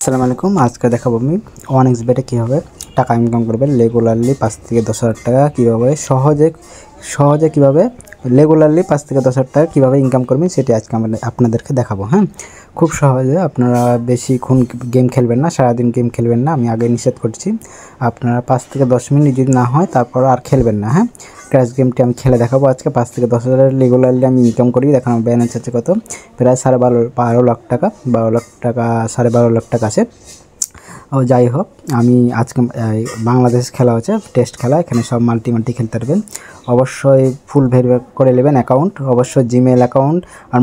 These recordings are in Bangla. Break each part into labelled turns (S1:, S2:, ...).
S1: আসসালামু আলাইকুম। আজকে দেখাবো আমি OneX বেটে কীভাবে টাকা ইনকাম করবেন রেগুলারলি 5 থেকে 10,000 টাকা কীভাবে সহজে কীভাবে রেগুলারলি 5 থেকে 10,000 টাকা কীভাবে ইনকাম করবেন সেটি আজকে আপনাদেরকে দেখাবো। হ্যাঁ, খুব সহজে। আপনারা বেশিক্ষণ গেম খেলবেন না, সারাদিন গেম খেলবেন না, আমি আগে নিষেধ করছি। আপনারা 5 থেকে 10 মিনিট যদি না হয় তারপর আর খেলবেন না। হ্যাঁ, ক্র্যাশ গেমটি আমি খেলে দেখাবো আজকে। 5 থেকে 10,000 রেগুলারলি আমি ইনকাম করি। দেখেন আমার ব্যালেন্স আছে কত, প্রায় 12.5 লাখ টাকা, 12 লাখ টাকা, 12.5 লাখ টাকা আছে। ও যাই হোক, আমি আজকে বাংলাদেশ খেলা হচ্ছে, টেস্ট খেলা, এখানে সব মাল্টি খেলতে পারবেন। অবশ্যই ফুল ভেরিফাই করে নেবেন অ্যাকাউন্ট, অবশ্যই জিমেল অ্যাকাউন্ট আর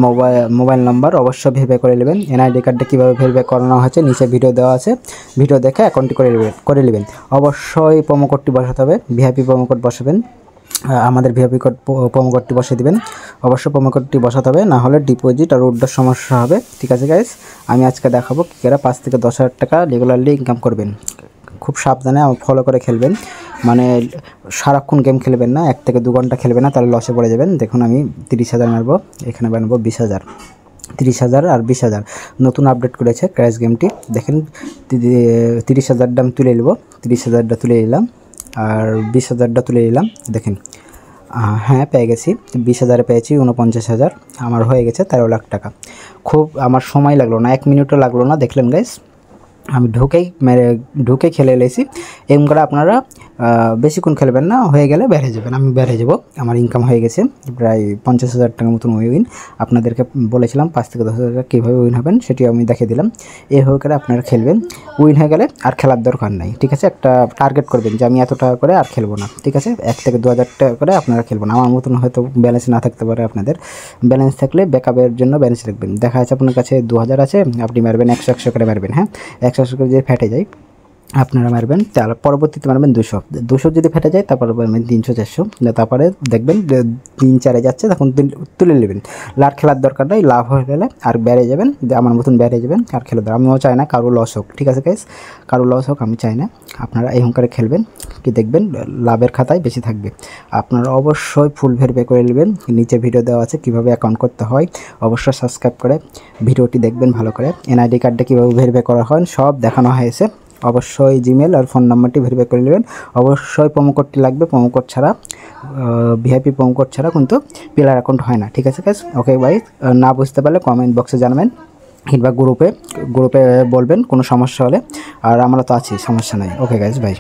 S1: মোবাইল নাম্বার অবশ্যই ভেরিফাই করে নেবেন। এনআইডি কার্ডটা কীভাবে ভেরিফাই করানো হয়েছে নিচে ভিডিও দেওয়া আছে, ভিডিও দেখে অ্যাকাউন্টটি করে নেবেন। অবশ্যই প্রোমো কোডটি বসাতে হবে, ভিআইপি প্রোমো কোড বসাবেন। আমাদের ভিআইপি কোড প্রোমো কোডটি বসিয়ে দেবেন, অবশ্যই প্রোমো কোডটি বসাতে হবে, না হলে ডিপোজিট আর উইথড্রর সমস্যা হবে। ঠিক আছে গাইস, আমি আজকে দেখাবো কী করে 5 থেকে 10,000 টাকা রেগুলারলি ইনকাম করবেন। খুব সাবধানে ফলো করে খেলবেন, মানে সারাক্ষণ গেম খেলবেন না, 1 থেকে 2 ঘন্টা খেলবেন না, তাহলে লসে পড়ে যাবেন। দেখুন আমি 30,000 মারবো, এখানে বানাবো 20,000, 30,000 আর 20,000 নতুন আপডেট করেছে ক্র্যাশ গেমটি। দেখেন 30,000টা আমি তুলে নেবো, 30,000টা তুলে নিলাম আর 20,000টা তুলে নিলাম। দেখেন হ্যাঁ পেয়ে গেছি, 20,000-এ পেয়েছি 49,000, আমার হয়ে গেছে 13 লাখ টাকা। খুব আমার সময় লাগলো না, 1 মিনিটও লাগলো না। দেখলেন গাইস, আমি ঢুকে খেলে এলেছি। এরকম করে আপনারা বেশিক্ষণ খেলবেন না, হয়ে গেলে বেড়ে যাবেন। আমি বেড়ে যাব, আমার ইনকাম হয়ে গেছে প্রায় 50,000 টাকার মতন উইন। আপনাদেরকে বলেছিলাম 5 থেকে 10,000 টাকা কীভাবে উইন হবেন সেটি আমি দেখিয়ে দিলাম। এই হয়ে গেলে আপনারা খেলবেন, উইন হয়ে গেলে আর খেলার দরকার নাই। ঠিক আছে, একটা টার্গেট করবেন যে আমি এত টাকা করে আর খেলবো না। ঠিক আছে, 1 থেকে 2,000 টাকা করে আপনারা খেলবেন। আমার মতন হয়তো ব্যালেন্স না থাকতে পারে, আপনাদের ব্যালেন্স থাকলে ব্যাকআপের জন্য ব্যালেন্স রাখবেন। দেখা যাচ্ছে আপনার কাছে 2,000 আছে, আপনি মারবেন 100 করে মারবেন। হ্যাঁ, 100 করে যদি ফেটে যায় আপনারা মারবেন, তার পরবর্তীতে মারবেন 200 যদি ফেটে যায় তারপরে মারবেন 300-400, তারপরে দেখবেন 3-4-এ যাচ্ছে, তখন তুলে নেবেন। লাভ খেলার দরকার নেই, লাভ হয়ে গেলে আর বেড়ে যাবেন, আমার মতন বেড়ে যাবেন আর খেলে দেবেন। আমিও চাই না কারো লস হোক। ঠিক আছে গাইস, কারো লস হোক আমি চাই না। আপনারা এই হুঙ্কারে খেলবেন, কি দেখবেন লাভের খাতায় বেশি থাকবে। আপনারা অবশ্যই ফুল ভেরিফাই করে নেবেন, নিচে ভিডিও দেওয়া আছে কীভাবে অ্যাকাউন্ট করতে হয়। অবশ্যই সাবস্ক্রাইব করে ভিডিওটি দেখবেন ভালো করে। এনআইডি কার্ডটা কীভাবে ভেরিফাই করা হয় সব দেখানো হয়েছে। অবশ্যই জিমেল আর ফোন নাম্বারটি ভেরিফাই করে নেবেন। অবশ্যই প্রোমো কোডটি লাগবে, প্রোমো কোড ছাড়া, ভিআইপি প্রোমো কোড ছাড়া কিন্তু প্লেয়ার অ্যাকাউন্ট হয় না। ঠিক আছে গাইস, ওকে বাই। না বুঝতে পারলে কমেন্ট বক্সে জানাবেন কিংবা গ্রুপে বলবেন কোনো সমস্যা হলে, আর আমরা তো আছি, সমস্যা নাই। Okay guys, by.